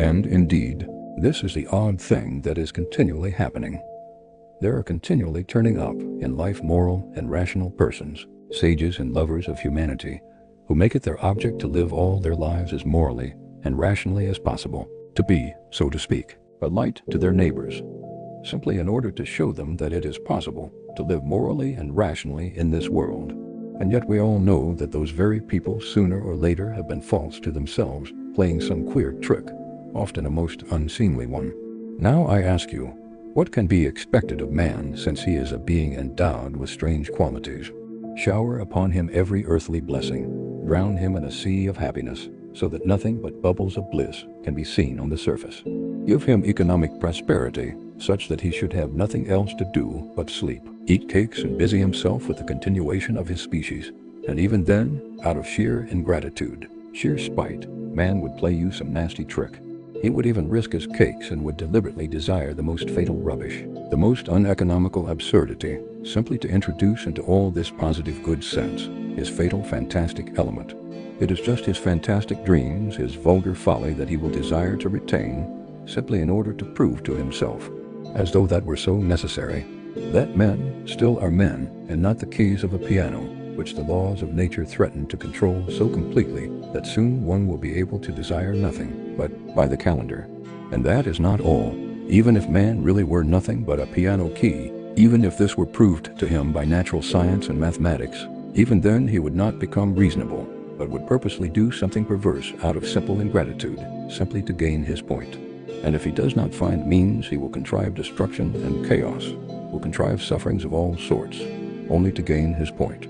And indeed, this is the odd thing that is continually happening. There are continually turning up in life moral and rational persons, sages and lovers of humanity, who make it their object to live all their lives as morally and rationally as possible, to be, so to speak, a light to their neighbors, simply in order to show them that it is possible to live morally and rationally in this world. And yet we all know that those very people sooner or later have been false to themselves, playing some queer trick, often a most unseemly one. Now I ask you, what can be expected of man, since he is a being endowed with strange qualities? Shower upon him every earthly blessing, drown him in a sea of happiness, so that nothing but bubbles of bliss can be seen on the surface. Give him economic prosperity, such that he should have nothing else to do but sleep, eat cakes, and busy himself with the continuation of his species. And even then, out of sheer ingratitude, sheer spite, man would play you some nasty trick. He would even risk his cakes and would deliberately desire the most fatal rubbish, the most uneconomical absurdity, simply to introduce into all this positive good sense his fatal fantastic element. It is just his fantastic dreams, his vulgar folly that he will desire to retain, simply in order to prove to himself, as though that were so necessary, that men still are men and not the keys of a piano, which the laws of nature threaten to control so completely that soon one will be able to desire nothing but by the calendar. And that is not all. Even if man really were nothing but a piano key, even if this were proved to him by natural science and mathematics, even then he would not become reasonable, but would purposely do something perverse out of simple ingratitude, simply to gain his point. And if he does not find means, he will contrive destruction and chaos, will contrive sufferings of all sorts, only to gain his point.